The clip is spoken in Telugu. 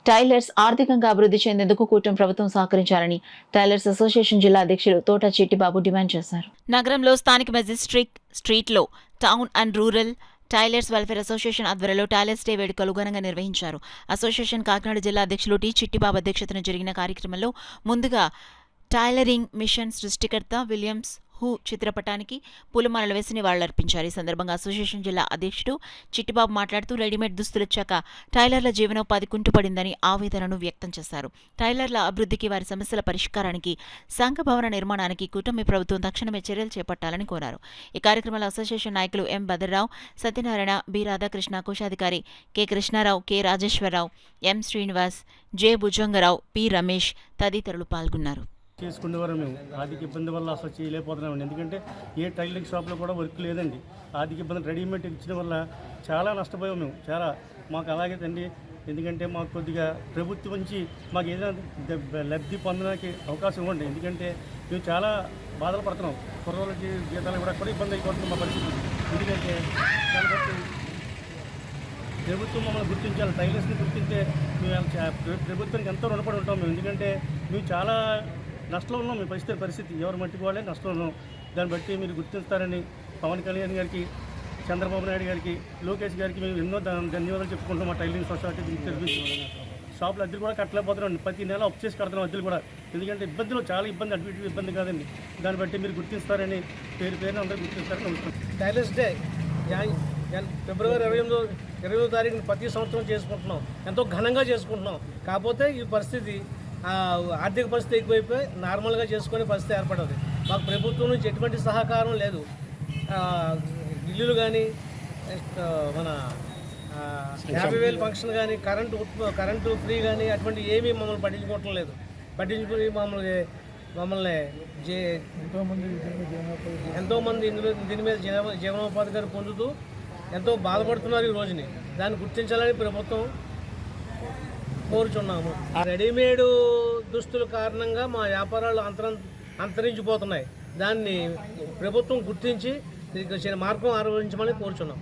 టైలర్స్ ఆర్థికంగా అభివృద్ధి చెందేందుకు కూటమి ప్రభుత్వం సహకరించాలని టైలర్స్ అసోసియేషన్ జిల్లా అధ్యక్షులు తోట చిట్టిబాబు డిమాండ్ చేశారు. నగరంలో స్థానిక మెజిస్ట్రేట్ స్ట్రీట్లో town and rural tailors welfare association ఆధ్వర్యంలో టైలర్స్ డే వేడుకలు ఘనంగా నిర్వహించారు. అసోసియేషన్ కాకినాడ జిల్లా అధ్యక్షులు టి చిట్టిబాబు అధ్యక్షతన జరిగిన కార్యక్రమంలో ముందుగా టైలరింగ్ మిషన్ సృష్టికర్త విలియమ్స్ హూ చిత్రపటానికి పూలమాలలు వేసి నివాళులర్పించారు. ఈ సందర్భంగా అసోసియేషన్ జిల్లా అధ్యక్షుడు చిట్టిబాబు మాట్లాడుతూ రెడీమేడ్ దుస్తులొచ్చాక టైలర్ల జీవనోపాధి కుంటుపడిందని ఆవేదనను వ్యక్తం చేశారు. టైలర్ల అభివృద్ధికి, వారి సమస్యల పరిష్కారానికి, సంఘ భవన నిర్మాణానికి కూటమి ప్రభుత్వం తక్షణమే చర్యలు చేపట్టాలని కోరారు. ఈ కార్యక్రమంలో అసోసియేషన్ నాయకులు ఎం భద్రరావు, సత్యనారాయణ, బి రాధాకృష్ణ, కోశాధికారి కె కృష్ణారావు, కె రాజేశ్వరరావు, ఎం శ్రీనివాస్, జె భుజంగరావు, పి రమేష్ తదితరులు పాల్గొన్నారు. చేసుకునేవారు మేము ఆర్థిక ఇబ్బంది వల్ల అసలు చేయలేకపోతున్నామండి. ఎందుకంటే ఏ టైలరింగ్ షాప్లో కూడా వర్క్ లేదండి. ఆర్థిక ఇబ్బంది రెడీమేడ్ ఇచ్చిన వల్ల చాలా నష్టపోయాం మేము. చాలా మాకు అలాగే తండి. ఎందుకంటే మాకు కొద్దిగా ప్రభుత్వం నుంచి మాకు ఏదైనా లబ్ధి పొందడానికి అవకాశం ఇవ్వండి. ఎందుకంటే మేము చాలా బాధలు పడుతున్నాం. కుర్రోళ్ళకి జీతాలు కూడా ఇబ్బంది అయిపోతుంది మా పరిస్థితి. ఎందుకంటే దాన్ని ప్రభుత్వం మమ్మల్ని గుర్తించాలి. టైలర్స్ని గుర్తించే మేము ప్రభుత్వానికి ఎంతో రుణపడి ఉంటాం మేము. ఎందుకంటే మేము చాలా నష్టంలో ఉన్నాం. మీ పరిస్థితి ఎవరు మట్టికి వాళ్ళే నష్టంలో ఉన్నాం. దాన్ని బట్టి మీరు గుర్తిస్తారని పవన్ కళ్యాణ్ గారికి, చంద్రబాబు నాయుడు గారికి, లోకేష్ గారికి మేము ఎన్నో ధన్యవాదాలు చెప్పుకుంటాం. మా టైలరింగ్ సొసైటీ షాపులు అద్దెలు కూడా కట్టలేకపోతున్నాం. ప్రతి నెల అప్పు చేసి కడుతున్నాం అద్దెలు కూడా. ఎందుకంటే ఇబ్బందులు చాలా ఇబ్బంది, అటు ఇటు ఇబ్బంది కాదండి. దాన్ని బట్టి మీరు గుర్తిస్తారని పేరున అందరూ గుర్తిస్తారని నమ్ముతున్నాం. టైలర్స్ డే ఫిబ్రవరి 28వ తారీఖున ప్రతి సంవత్సరం చేసుకుంటున్నాం. ఎంతో ఘనంగా చేసుకుంటున్నాం. కాకపోతే ఈ పరిస్థితి ఆర్థిక పరిస్థితి ఎక్కువైపోయి నార్మల్గా చేసుకునే పరిస్థితి ఏర్పడదు. మాకు ప్రభుత్వం నుంచి ఎటువంటి సహకారం లేదు. ఇల్లులు కానీ, మన 50,000 ఫంక్షన్ కానీ, కరెంటు ఫ్రీ కానీ అటువంటి ఏమీ మమ్మల్ని పట్టించుకోవటం లేదు. పట్టించుకుని మమ్మల్ని ఎంతోమంది దీని మీద జీవనోపాధి గారు పొందుతూ ఎంతో బాధపడుతున్నారు ఈ రోజుని. దాన్ని గుర్తించాలని ప్రభుత్వం కోరుచున్నాము. రెడీమేడ్ దుస్తుల కారణంగా మా వ్యాపారాలు అంతరించిపోతున్నాయి. దాన్ని ప్రభుత్వం గుర్తించి మార్గం ఆరంభించమని కోరుచున్నాం.